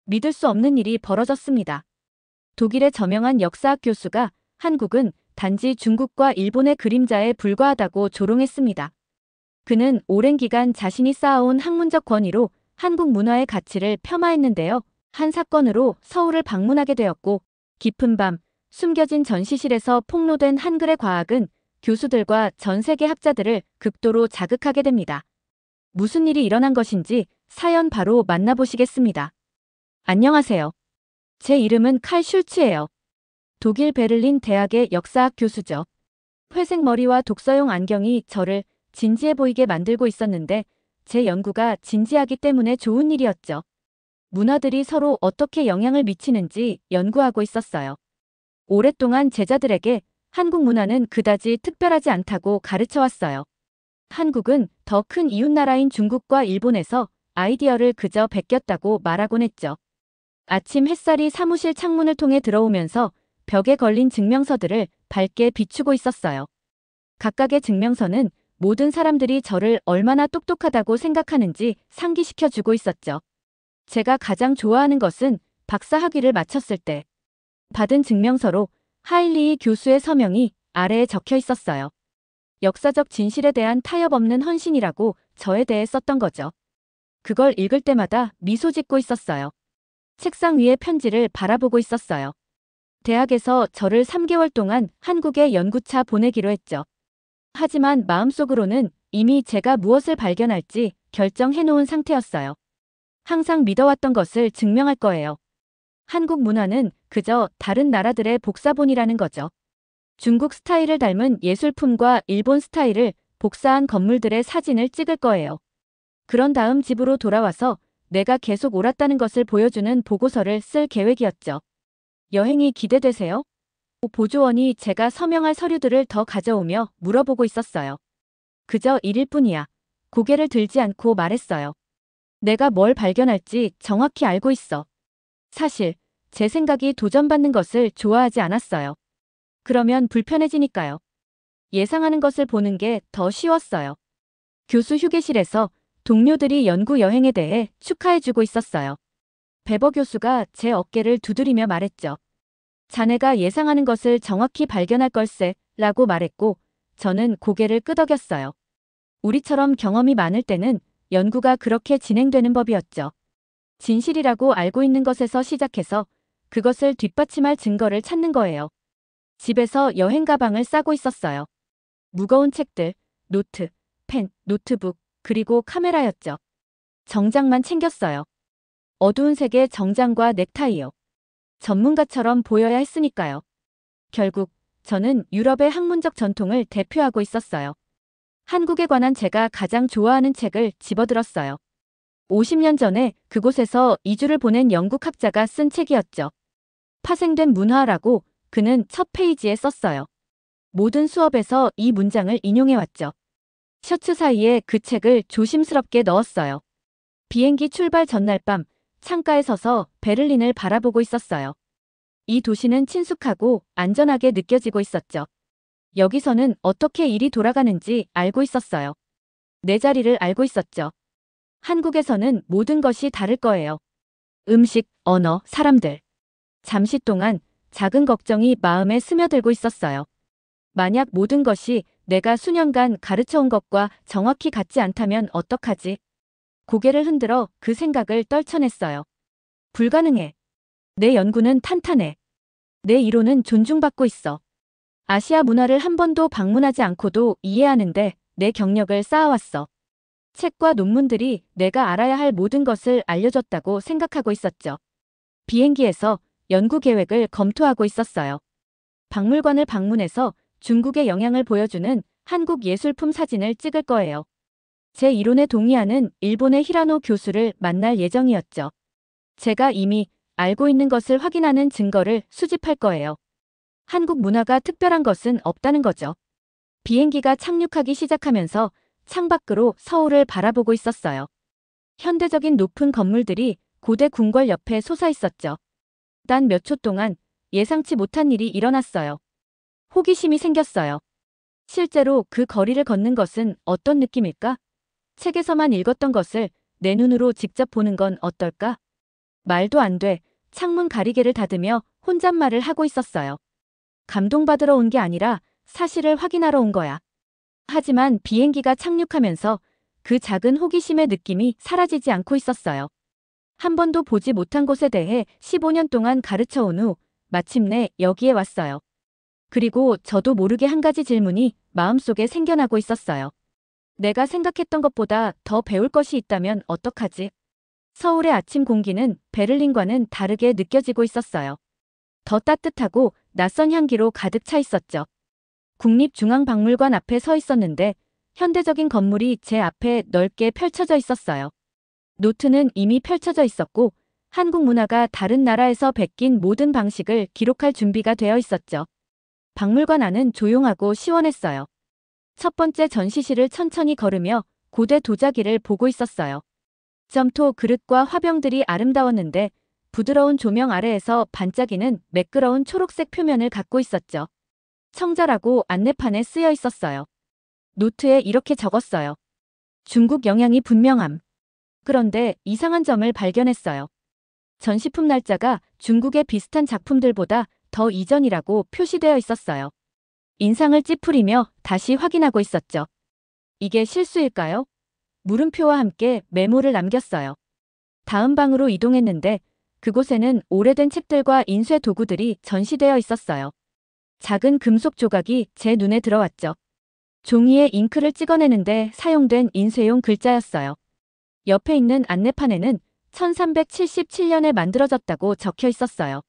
믿을 수 없는 일이 벌어졌습니다. 독일의 저명한 역사학 교수가 한국은 단지 중국과 일본의 그림자에 불과하다고 조롱했습니다. 그는 오랜 기간 자신이 쌓아온 학문적 권위로 한국 문화의 가치를 폄하했는데요. 한 사건으로 서울을 방문하게 되었고, 깊은 밤 숨겨진 전시실에서 폭로된 한글의 과학은 교수들과 전 세계 학자들을 극도로 자극하게 됩니다. 무슨 일이 일어난 것인지 사연 바로 만나보시겠습니다. 안녕하세요. 제 이름은 칼 슐츠예요. 독일 베를린 대학의 역사학 교수죠. 회색 머리와 독서용 안경이 저를 진지해 보이게 만들고 있었는데 제 연구가 진지하기 때문에 좋은 일이었죠. 문화들이 서로 어떻게 영향을 미치는지 연구하고 있었어요. 오랫동안 제자들에게 한국 문화는 그다지 특별하지 않다고 가르쳐 왔어요. 한국은 더 큰 이웃나라인 중국과 일본에서 아이디어를 그저 베꼈다고 말하곤 했죠. 아침 햇살이 사무실 창문을 통해 들어오면서 벽에 걸린 증명서들을 밝게 비추고 있었어요. 각각의 증명서는 모든 사람들이 저를 얼마나 똑똑하다고 생각하는지 상기시켜주고 있었죠. 제가 가장 좋아하는 것은 박사 학위를 마쳤을 때 받은 증명서로 하일리 교수의 서명이 아래에 적혀 있었어요. 역사적 진실에 대한 타협 없는 헌신이라고 저에 대해 썼던 거죠. 그걸 읽을 때마다 미소 짓고 있었어요. 책상 위의 편지를 바라보고 있었어요. 대학에서 저를 3개월 동안 한국에 연구차 보내기로 했죠. 하지만 마음속으로는 이미 제가 무엇을 발견할지 결정해놓은 상태였어요. 항상 믿어왔던 것을 증명할 거예요. 한국 문화는 그저 다른 나라들의 복사본이라는 거죠. 중국 스타일을 닮은 예술품과 일본 스타일을 복사한 건물들의 사진을 찍을 거예요. 그런 다음 집으로 돌아와서 내가 계속 옳았다는 것을 보여주는 보고서를 쓸 계획이었죠. 여행이 기대되세요? 보조원이 제가 서명할 서류들을 더 가져오며 물어보고 있었어요. 그저 일일 뿐이야. 고개를 들지 않고 말했어요. 내가 뭘 발견할지 정확히 알고 있어. 사실 제 생각이 도전받는 것을 좋아하지 않았어요. 그러면 불편해지니까요. 예상하는 것을 보는 게 더 쉬웠어요. 교수 휴게실에서 동료들이 연구 여행에 대해 축하해주고 있었어요. 베버 교수가 제 어깨를 두드리며 말했죠. 자네가 예상하는 것을 정확히 발견할 걸세 라고 말했고 저는 고개를 끄덕였어요. 우리처럼 경험이 많을 때는 연구가 그렇게 진행되는 법이었죠. 진실이라고 알고 있는 것에서 시작해서 그것을 뒷받침할 증거를 찾는 거예요. 집에서 여행 가방을 싸고 있었어요. 무거운 책들, 노트, 펜, 노트북, 그리고 카메라였죠. 정장만 챙겼어요. 어두운 색의 정장과 넥타이요. 전문가처럼 보여야 했으니까요. 결국 저는 유럽의 학문적 전통을 대표하고 있었어요. 한국에 관한 제가 가장 좋아하는 책을 집어들었어요. 50년 전에 그곳에서 2주를 보낸 영국 학자가 쓴 책이었죠. 파생된 문화라고 그는 첫 페이지에 썼어요. 모든 수업에서 이 문장을 인용해왔죠. 셔츠 사이에 그 책을 조심스럽게 넣었어요. 비행기 출발 전날 밤 창가에 서서 베를린을 바라보고 있었어요. 이 도시는 친숙하고 안전하게 느껴지고 있었죠. 여기서는 어떻게 일이 돌아가는지 알고 있었어요. 내 자리를 알고 있었죠. 한국에서는 모든 것이 다를 거예요. 음식, 언어, 사람들. 잠시 동안 작은 걱정이 마음에 스며들고 있었어요. 만약 모든 것이 내가 수년간 가르쳐온 것과 정확히 같지 않다면 어떡하지? 고개를 흔들어 그 생각을 떨쳐냈어요. 불가능해. 내 연구는 탄탄해. 내 이론은 존중받고 있어. 아시아 문화를 한 번도 방문하지 않고도 이해하는데 내 경력을 쌓아왔어. 책과 논문들이 내가 알아야 할 모든 것을 알려줬다고 생각하고 있었죠. 비행기에서 연구 계획을 검토하고 있었어요. 박물관을 방문해서 중국의 영향을 보여주는 한국 예술품 사진을 찍을 거예요. 제 이론에 동의하는 일본의 히라노 교수를 만날 예정이었죠. 제가 이미 알고 있는 것을 확인하는 증거를 수집할 거예요. 한국 문화가 특별한 것은 없다는 거죠. 비행기가 착륙하기 시작하면서 창밖으로 서울을 바라보고 있었어요. 현대적인 높은 건물들이 고대 궁궐 옆에 솟아 있었죠. 단 몇 초 동안 예상치 못한 일이 일어났어요. 호기심이 생겼어요. 실제로 그 거리를 걷는 것은 어떤 느낌일까? 책에서만 읽었던 것을 내 눈으로 직접 보는 건 어떨까? 말도 안 돼. 창문 가리개를 닫으며 혼잣말을 하고 있었어요. 감동받으러 온 게 아니라 사실을 확인하러 온 거야. 하지만 비행기가 착륙하면서 그 작은 호기심의 느낌이 사라지지 않고 있었어요. 한 번도 보지 못한 곳에 대해 15년 동안 가르쳐 온 후 마침내 여기에 왔어요. 그리고 저도 모르게 한 가지 질문이 마음속에 생겨나고 있었어요. 내가 생각했던 것보다 더 배울 것이 있다면 어떡하지? 서울의 아침 공기는 베를린과는 다르게 느껴지고 있었어요. 더 따뜻하고 낯선 향기로 가득 차 있었죠. 국립중앙박물관 앞에 서 있었는데 현대적인 건물이 제 앞에 넓게 펼쳐져 있었어요. 노트는 이미 펼쳐져 있었고 한국 문화가 다른 나라에서 베낀 모든 방식을 기록할 준비가 되어 있었죠. 박물관 안은 조용하고 시원했어요. 첫 번째 전시실을 천천히 걸으며 고대 도자기를 보고 있었어요. 점토 그릇과 화병들이 아름다웠는데 부드러운 조명 아래에서 반짝이는 매끄러운 초록색 표면을 갖고 있었죠. 청자라고 안내판에 쓰여 있었어요. 노트에 이렇게 적었어요. 중국 영향이 분명함. 그런데 이상한 점을 발견했어요. 전시품 날짜가 중국의 비슷한 작품들보다 더 이전이라고 표시되어 있었어요. 인상을 찌푸리며 다시 확인하고 있었죠. 이게 실수일까요? 물음표와 함께 메모를 남겼어요. 다음 방으로 이동했는데 그곳에는 오래된 책들과 인쇄 도구들이 전시되어 있었어요. 작은 금속 조각이 제 눈에 들어왔죠. 종이에 잉크를 찍어내는데 사용된 인쇄용 글자였어요. 옆에 있는 안내판에는 1377년에 만들어졌다고 적혀 있었어요.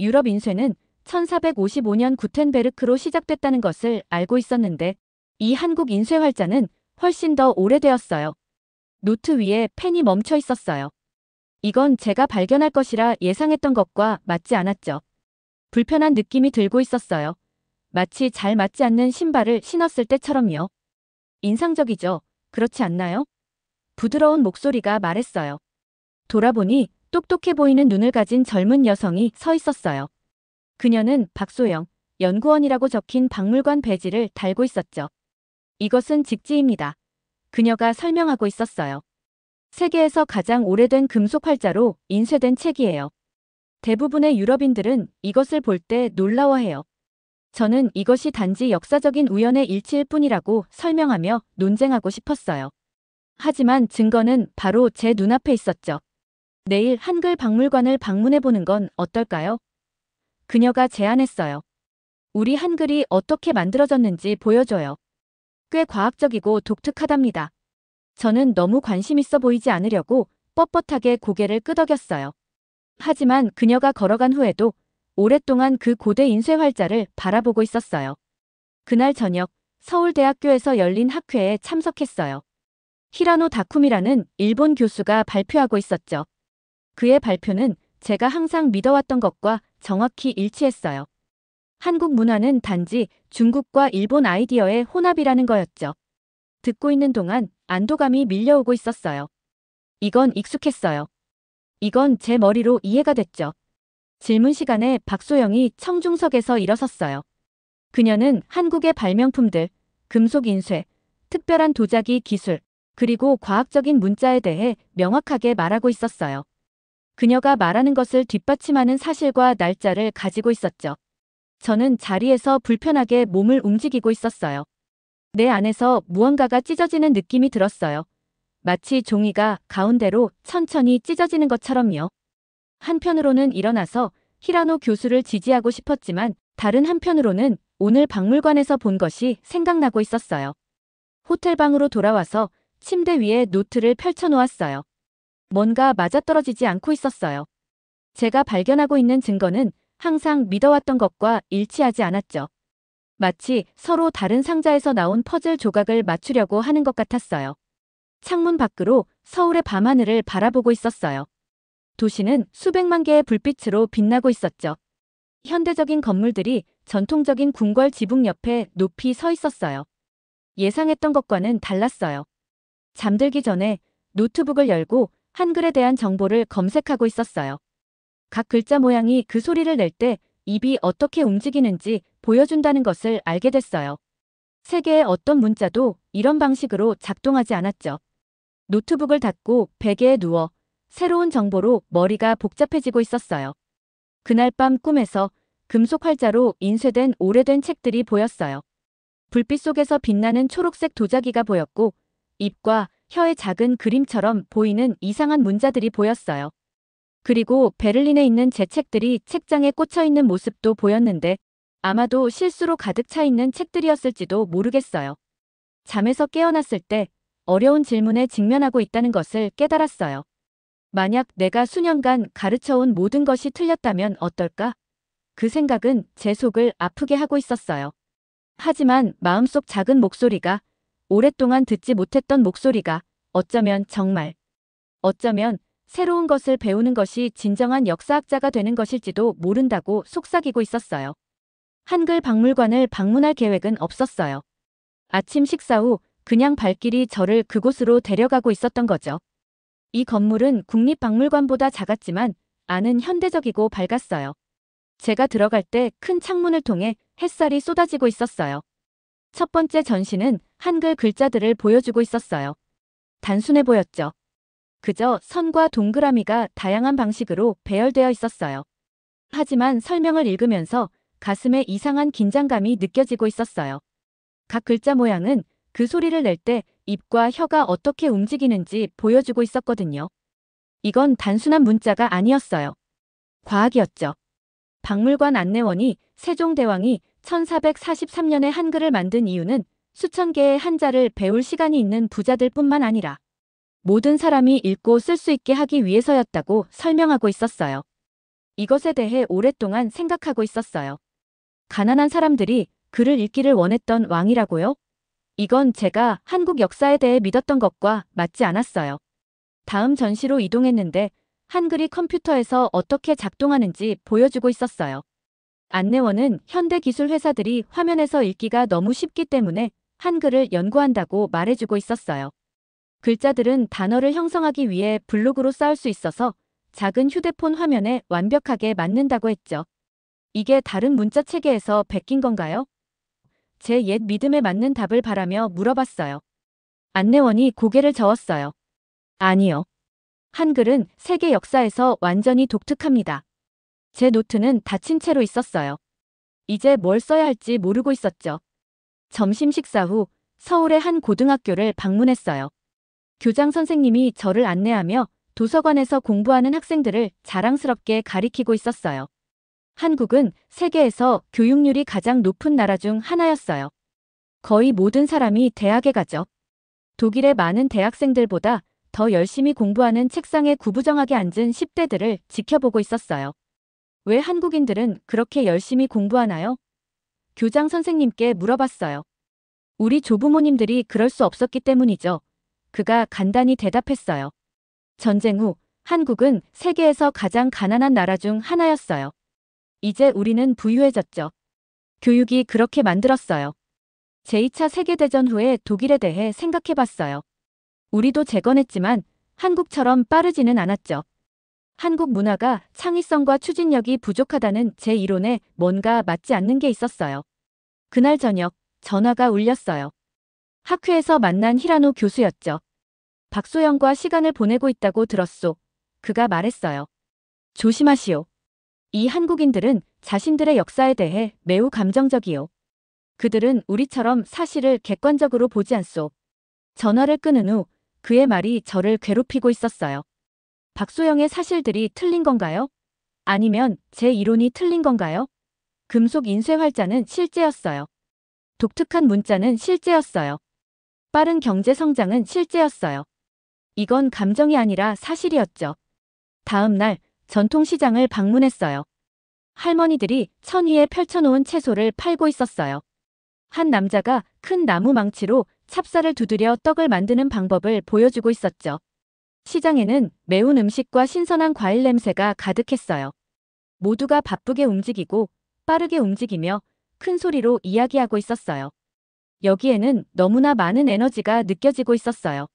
유럽 인쇄는 1455년 구텐베르크로 시작됐다는 것을 알고 있었는데 이 한국 인쇄 활자는 훨씬 더 오래되었어요. 노트 위에 펜이 멈춰 있었어요. 이건 제가 발견할 것이라 예상했던 것과 맞지 않았죠. 불편한 느낌이 들고 있었어요. 마치 잘 맞지 않는 신발을 신었을 때처럼요. 인상적이죠? 그렇지 않나요? 부드러운 목소리가 말했어요. 돌아보니 똑똑해 보이는 눈을 가진 젊은 여성이 서 있었어요. 그녀는 박소영 연구원이라고 적힌 박물관 배지를 달고 있었죠. 이것은 직지입니다. 그녀가 설명하고 있었어요. 세계에서 가장 오래된 금속 활자로 인쇄된 책이에요. 대부분의 유럽인들은 이것을 볼 때 놀라워해요. 저는 이것이 단지 역사적인 우연의 일치일 뿐이라고 설명하며 논쟁하고 싶었어요. 하지만 증거는 바로 제 눈앞에 있었죠. 내일 한글 박물관을 방문해보는 건 어떨까요? 그녀가 제안했어요. 우리 한글이 어떻게 만들어졌는지 보여줘요. 꽤 과학적이고 독특하답니다. 저는 너무 관심 있어 보이지 않으려고 뻣뻣하게 고개를 끄덕였어요. 하지만 그녀가 걸어간 후에도 오랫동안 그 고대 인쇄 활자를 바라보고 있었어요. 그날 저녁 서울대학교에서 열린 학회에 참석했어요. 히라노 다쿠미라는 일본 교수가 발표하고 있었죠. 그의 발표는 제가 항상 믿어왔던 것과 정확히 일치했어요. 한국 문화는 단지 중국과 일본 아이디어의 혼합이라는 거였죠. 듣고 있는 동안 안도감이 밀려오고 있었어요. 이건 익숙했어요. 이건 제 머리로 이해가 됐죠. 질문 시간에 박소영이 청중석에서 일어섰어요. 그녀는 한국의 발명품들, 금속 인쇄, 특별한 도자기 기술, 그리고 과학적인 문자에 대해 명확하게 말하고 있었어요. 그녀가 말하는 것을 뒷받침하는 사실과 날짜를 가지고 있었죠. 저는 자리에서 불편하게 몸을 움직이고 있었어요. 내 안에서 무언가가 찢어지는 느낌이 들었어요. 마치 종이가 가운데로 천천히 찢어지는 것처럼요. 한편으로는 일어나서 히라노 교수를 지지하고 싶었지만 다른 한편으로는 오늘 박물관에서 본 것이 생각나고 있었어요. 호텔방으로 돌아와서 침대 위에 노트를 펼쳐놓았어요. 뭔가 맞아떨어지지 않고 있었어요. 제가 발견하고 있는 증거는 항상 믿어왔던 것과 일치하지 않았죠. 마치 서로 다른 상자에서 나온 퍼즐 조각을 맞추려고 하는 것 같았어요. 창문 밖으로 서울의 밤하늘을 바라보고 있었어요. 도시는 수백만 개의 불빛으로 빛나고 있었죠. 현대적인 건물들이 전통적인 궁궐 지붕 옆에 높이 서 있었어요. 예상했던 것과는 달랐어요. 잠들기 전에 노트북을 열고 한글에 대한 정보를 검색하고 있었어요. 각 글자 모양이 그 소리를 낼 때 입이 어떻게 움직이는지 보여준다는 것을 알게 됐어요. 세계의 어떤 문자도 이런 방식으로 작동하지 않았죠. 노트북을 닫고 베개에 누워 새로운 정보로 머리가 복잡해지고 있었어요. 그날 밤 꿈에서 금속 활자로 인쇄된 오래된 책들이 보였어요. 불빛 속에서 빛나는 초록색 도자기가 보였고 입과 혀의 작은 그림처럼 보이는 이상한 문자들이 보였어요. 그리고 베를린에 있는 제 책들이 책장에 꽂혀 있는 모습도 보였는데 아마도 실수로 가득 차 있는 책들이었을지도 모르겠어요. 잠에서 깨어났을 때 어려운 질문에 직면하고 있다는 것을 깨달았어요. 만약 내가 수년간 가르쳐온 모든 것이 틀렸다면 어떨까? 그 생각은 제 속을 아프게 하고 있었어요. 하지만 마음속 작은 목소리가, 오랫동안 듣지 못했던 목소리가 어쩌면 새로운 것을 배우는 것이 진정한 역사학자가 되는 것일지도 모른다고 속삭이고 있었어요. 한글 박물관을 방문할 계획은 없었어요. 아침 식사 후 그냥 발길이 저를 그곳으로 데려가고 있었던 거죠. 이 건물은 국립박물관보다 작았지만 안은 현대적이고 밝았어요. 제가 들어갈 때 큰 창문을 통해 햇살이 쏟아지고 있었어요. 첫 번째 전시는 한글 글자들을 보여주고 있었어요. 단순해 보였죠. 그저 선과 동그라미가 다양한 방식으로 배열되어 있었어요. 하지만 설명을 읽으면서 가슴에 이상한 긴장감이 느껴지고 있었어요. 각 글자 모양은 그 소리를 낼 때 입과 혀가 어떻게 움직이는지 보여주고 있었거든요. 이건 단순한 문자가 아니었어요. 과학이었죠. 박물관 안내원이 세종대왕이 1443년에 한글을 만든 이유는 수천 개의 한자를 배울 시간이 있는 부자들뿐만 아니라 모든 사람이 읽고 쓸 수 있게 하기 위해서였다고 설명하고 있었어요. 이것에 대해 오랫동안 생각하고 있었어요. 가난한 사람들이 글을 읽기를 원했던 왕이라고요? 이건 제가 한국 역사에 대해 믿었던 것과 맞지 않았어요. 다음 전시로 이동했는데 한글이 컴퓨터에서 어떻게 작동하는지 보여주고 있었어요. 안내원은 현대기술 회사들이 화면에서 읽기가 너무 쉽기 때문에 한글을 연구한다고 말해주고 있었어요. 글자들은 단어를 형성하기 위해 블록으로 쌓을 수 있어서 작은 휴대폰 화면에 완벽하게 맞는다고 했죠. 이게 다른 문자 체계에서 베낀 건가요? 제 옛 믿음에 맞는 답을 바라며 물어봤어요. 안내원이 고개를 저었어요. 아니요. 한글은 세계 역사에서 완전히 독특합니다. 제 노트는 닫힌 채로 있었어요. 이제 뭘 써야 할지 모르고 있었죠. 점심 식사 후 서울의 한 고등학교를 방문했어요. 교장 선생님이 저를 안내하며 도서관에서 공부하는 학생들을 자랑스럽게 가리키고 있었어요. 한국은 세계에서 교육률이 가장 높은 나라 중 하나였어요. 거의 모든 사람이 대학에 가죠. 독일의 많은 대학생들보다 더 열심히 공부하는 책상에 구부정하게 앉은 10대들을 지켜보고 있었어요. 왜 한국인들은 그렇게 열심히 공부하나요? 교장 선생님께 물어봤어요. 우리 조부모님들이 그럴 수 없었기 때문이죠. 그가 간단히 대답했어요. 전쟁 후 한국은 세계에서 가장 가난한 나라 중 하나였어요. 이제 우리는 부유해졌죠. 교육이 그렇게 만들었어요. 제2차 세계대전 후에 독일에 대해 생각해봤어요. 우리도 재건했지만 한국처럼 빠르지는 않았죠. 한국 문화가 창의성과 추진력이 부족하다는 제 이론에 뭔가 맞지 않는 게 있었어요. 그날 저녁 전화가 울렸어요. 학회에서 만난 히라노 교수였죠. 박소영과 시간을 보내고 있다고 들었소. 그가 말했어요. 조심하시오. 이 한국인들은 자신들의 역사에 대해 매우 감정적이요. 그들은 우리처럼 사실을 객관적으로 보지 않소. 전화를 끊은 후 그의 말이 저를 괴롭히고 있었어요. 박소영의 사실들이 틀린 건가요? 아니면 제 이론이 틀린 건가요? 금속 인쇄 활자는 실제였어요. 독특한 문자는 실제였어요. 빠른 경제 성장은 실제였어요. 이건 감정이 아니라 사실이었죠. 다음 날 전통시장을 방문했어요. 할머니들이 천 위에 펼쳐놓은 채소를 팔고 있었어요. 한 남자가 큰 나무 망치로 찹쌀을 두드려 떡을 만드는 방법을 보여주고 있었죠. 시장에는 매운 음식과 신선한 과일 냄새가 가득했어요. 모두가 바쁘게 움직이고 빠르게 움직이며 큰 소리로 이야기하고 있었어요. 여기에는 너무나 많은 에너지가 느껴지고 있었어요.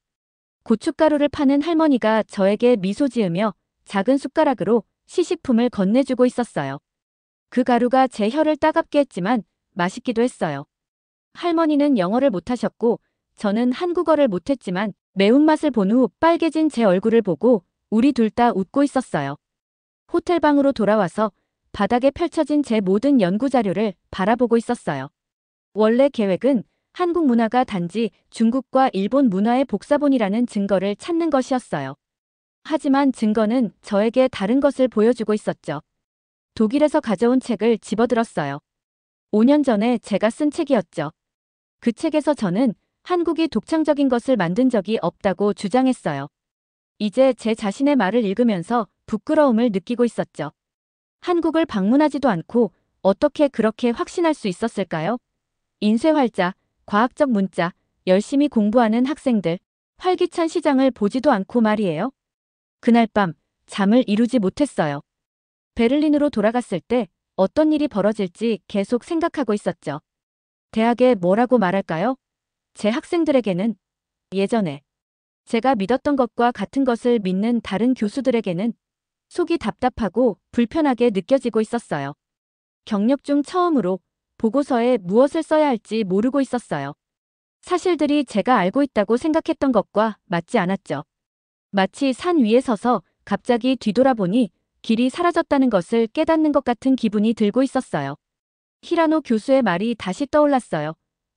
고춧가루를 파는 할머니가 저에게 미소 지으며 작은 숟가락으로 시식품을 건네주고 있었어요. 그 가루가 제 혀를 따갑게 했지만 맛있기도 했어요. 할머니는 영어를 못하셨고 저는 한국어를 못했지만 매운맛을 본 후 빨개진 제 얼굴을 보고 우리 둘 다 웃고 있었어요. 호텔 방으로 돌아와서 바닥에 펼쳐진 제 모든 연구 자료를 바라보고 있었어요. 원래 계획은 한국 문화가 단지 중국과 일본 문화의 복사본이라는 증거를 찾는 것이었어요. 하지만 증거는 저에게 다른 것을 보여주고 있었죠. 독일에서 가져온 책을 집어들었어요. 5년 전에 제가 쓴 책이었죠. 그 책에서 저는 한국이 독창적인 것을 만든 적이 없다고 주장했어요. 이제 제 자신의 말을 읽으면서 부끄러움을 느끼고 있었죠. 한국을 방문하지도 않고 어떻게 그렇게 확신할 수 있었을까요? 인쇄활자, 과학적 문자, 열심히 공부하는 학생들, 활기찬 시장을 보지도 않고 말이에요. 그날 밤 잠을 이루지 못했어요. 베를린으로 돌아갔을 때 어떤 일이 벌어질지 계속 생각하고 있었죠. 대학에 뭐라고 말할까요? 제 학생들에게는, 예전에 제가 믿었던 것과 같은 것을 믿는 다른 교수들에게는 속이 답답하고 불편하게 느껴지고 있었어요. 경력 중 처음으로 보고서에 무엇을 써야 할지 모르고 있었어요. 사실들이 제가 알고 있다고 생각했던 것과 맞지 않았죠. 마치 산 위에 서서 갑자기 뒤돌아보니 길이 사라졌다는 것을 깨닫는 것 같은 기분이 들고 있었어요. 히라노 교수의 말이 다시 떠올랐어요.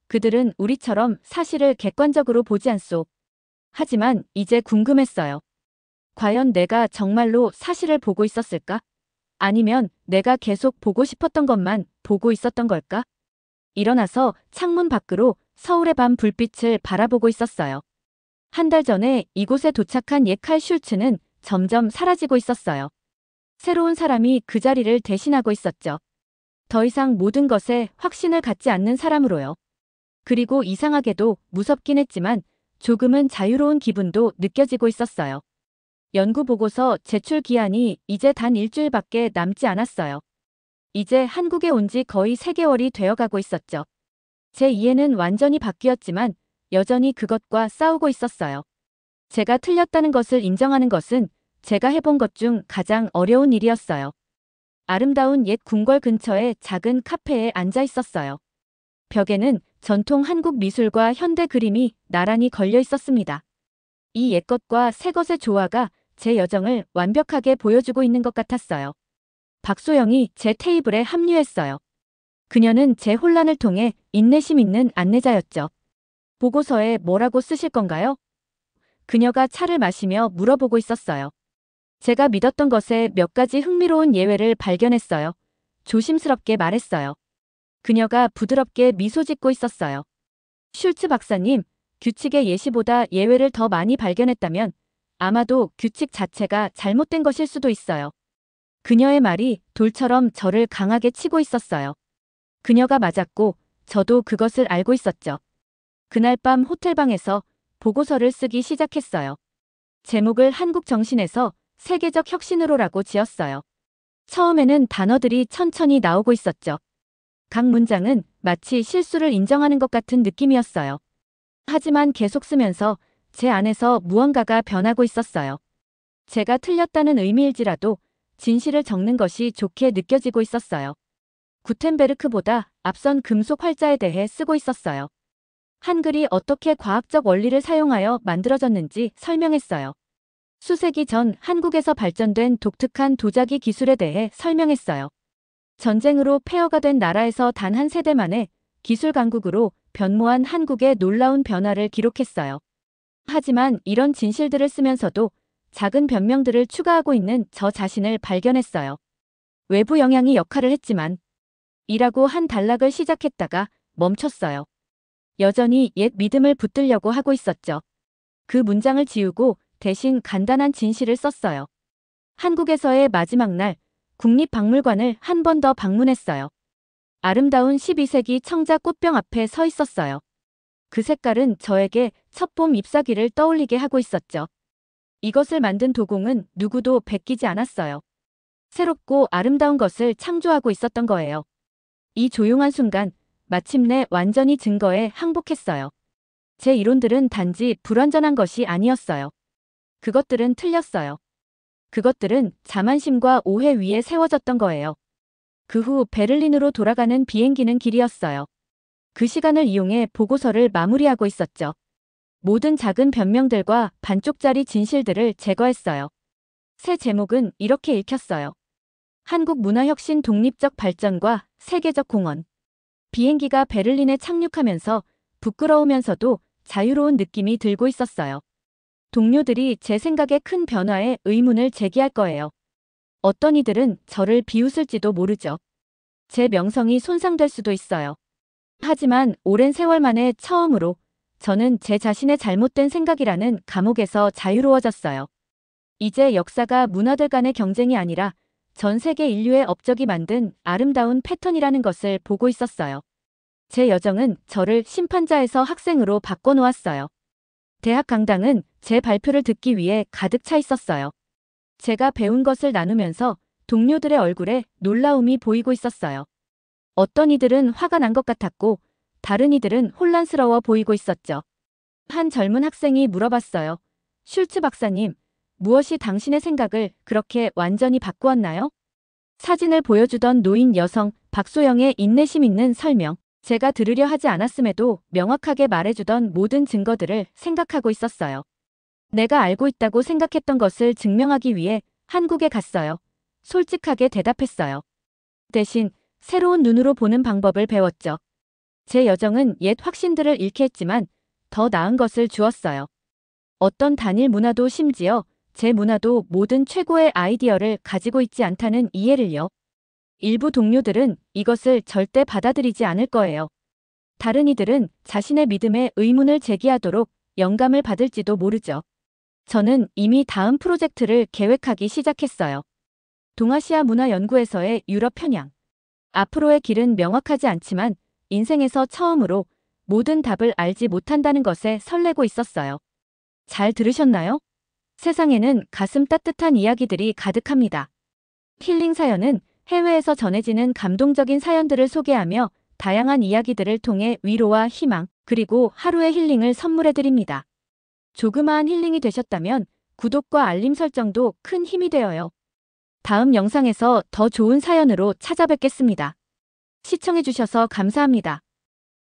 그들은 우리처럼 사실을 객관적으로 보지 않소. 하지만 이제 궁금했어요. 과연 내가 정말로 사실을 보고 있었을까? 아니면 내가 계속 보고 싶었던 것만 보고 있었던 걸까? 일어나서 창문 밖으로 서울의 밤 불빛을 바라보고 있었어요. 한 달 전에 이곳에 도착한 예칼 슐츠는 점점 사라지고 있었어요. 새로운 사람이 그 자리를 대신하고 있었죠. 더 이상 모든 것에 확신을 갖지 않는 사람으로요. 그리고 이상하게도 무섭긴 했지만 조금은 자유로운 기분도 느껴지고 있었어요. 연구 보고서 제출 기한이 이제 단 일주일밖에 남지 않았어요. 이제 한국에 온 지 거의 3개월이 되어가고 있었죠. 제 이해는 완전히 바뀌었지만 여전히 그것과 싸우고 있었어요. 제가 틀렸다는 것을 인정하는 것은 제가 해본 것 중 가장 어려운 일이었어요. 아름다운 옛 궁궐 근처의 작은 카페에 앉아 있었어요. 벽에는 전통 한국 미술과 현대 그림이 나란히 걸려 있었습니다. 이 옛것과 새것의 조화가 제 여정을 완벽하게 보여주고 있는 것 같았어요. 박소영이 제 테이블에 합류했어요. 그녀는 제 혼란을 통해 인내심 있는 안내자였죠. 보고서에 뭐라고 쓰실 건가요? 그녀가 차를 마시며 물어보고 있었어요. 제가 믿었던 것에 몇 가지 흥미로운 예외를 발견했어요. 조심스럽게 말했어요. 그녀가 부드럽게 미소 짓고 있었어요. 슐츠 박사님, 규칙의 예시보다 예외를 더 많이 발견했다면 아마도 규칙 자체가 잘못된 것일 수도 있어요. 그녀의 말이 돌처럼 저를 강하게 치고 있었어요. 그녀가 맞았고 저도 그것을 알고 있었죠. 그날 밤 호텔방에서 보고서를 쓰기 시작했어요. 제목을 한국 정신에서 세계적 혁신으로라고 지었어요. 처음에는 단어들이 천천히 나오고 있었죠. 각 문장은 마치 실수를 인정하는 것 같은 느낌이었어요. 하지만 계속 쓰면서 제 안에서 무언가가 변하고 있었어요. 제가 틀렸다는 의미일지라도 진실을 적는 것이 좋게 느껴지고 있었어요. 구텐베르크보다 앞선 금속 활자에 대해 쓰고 있었어요. 한글이 어떻게 과학적 원리를 사용하여 만들어졌는지 설명했어요. 수세기 전 한국에서 발전된 독특한 도자기 기술에 대해 설명했어요. 전쟁으로 폐허가 된 나라에서 단 한 세대 만에 기술 강국으로 변모한 한국의 놀라운 변화를 기록했어요. 하지만 이런 진실들을 쓰면서도 작은 변명들을 추가하고 있는 저 자신을 발견했어요. 외부 영향이 역할을 했지만 이라고 한 단락을 시작했다가 멈췄어요. 여전히 옛 믿음을 붙들려고 하고 있었죠. 그 문장을 지우고 대신 간단한 진실을 썼어요. 한국에서의 마지막 날 국립박물관을 한 번 더 방문했어요. 아름다운 12세기 청자 꽃병 앞에 서 있었어요. 그 색깔은 저에게 첫봄 잎사귀를 떠올리게 하고 있었죠. 이것을 만든 도공은 누구도 베끼지 않았어요. 새롭고 아름다운 것을 창조하고 있었던 거예요. 이 조용한 순간 마침내 완전히 증거에 항복했어요. 제 이론들은 단지 불완전한 것이 아니었어요. 그것들은 틀렸어요. 그것들은 자만심과 오해 위에 세워졌던 거예요. 그 후 베를린으로 돌아가는 비행기는 길이었어요. 그 시간을 이용해 보고서를 마무리하고 있었죠. 모든 작은 변명들과 반쪽짜리 진실들을 제거했어요. 새 제목은 이렇게 읽혔어요. 한국 문화혁신 독립적 발전과 세계적 공헌. 비행기가 베를린에 착륙하면서 부끄러우면서도 자유로운 느낌이 들고 있었어요. 동료들이 제 생각에 큰 변화에 의문을 제기할 거예요. 어떤 이들은 저를 비웃을지도 모르죠. 제 명성이 손상될 수도 있어요. 하지만 오랜 세월 만에 처음으로 저는 제 자신의 잘못된 생각이라는 감옥에서 자유로워졌어요. 이제 역사가 문화들 간의 경쟁이 아니라 전 세계 인류의 업적이 만든 아름다운 패턴이라는 것을 보고 있었어요. 제 여정은 저를 심판자에서 학생으로 바꿔놓았어요. 대학 강당은 제 발표를 듣기 위해 가득 차 있었어요. 제가 배운 것을 나누면서 동료들의 얼굴에 놀라움이 보이고 있었어요. 어떤 이들은 화가 난 것 같았고 다른 이들은 혼란스러워 보이고 있었죠. 한 젊은 학생이 물어봤어요. 슐츠 박사님, 무엇이 당신의 생각을 그렇게 완전히 바꾸었나요? 사진을 보여주던 노인 여성 박소영의 인내심 있는 설명. 제가 들으려 하지 않았음에도 명확하게 말해주던 모든 증거들을 생각하고 있었어요. 내가 알고 있다고 생각했던 것을 증명하기 위해 한국에 갔어요. 솔직하게 대답했어요. 대신 새로운 눈으로 보는 방법을 배웠죠. 제 여정은 옛 확신들을 잃게 했지만 더 나은 것을 주었어요. 어떤 단일 문화도 심지어 제 문화도 모든 최고의 아이디어를 가지고 있지 않다는 이해를요. 일부 동료들은 이것을 절대 받아들이지 않을 거예요. 다른 이들은 자신의 믿음에 의문을 제기하도록 영감을 받을지도 모르죠. 저는 이미 다음 프로젝트를 계획하기 시작했어요. 동아시아 문화연구에서의 유럽 편향. 앞으로의 길은 명확하지 않지만 인생에서 처음으로 모든 답을 알지 못한다는 것에 설레고 있었어요. 잘 들으셨나요? 세상에는 가슴 따뜻한 이야기들이 가득합니다. 힐링 사연은 해외에서 전해지는 감동적인 사연들을 소개하며 다양한 이야기들을 통해 위로와 희망, 그리고 하루의 힐링을 선물해드립니다. 조그마한 힐링이 되셨다면 구독과 알림 설정도 큰 힘이 되어요. 다음 영상에서 더 좋은 사연으로 찾아뵙겠습니다. 시청해주셔서 감사합니다.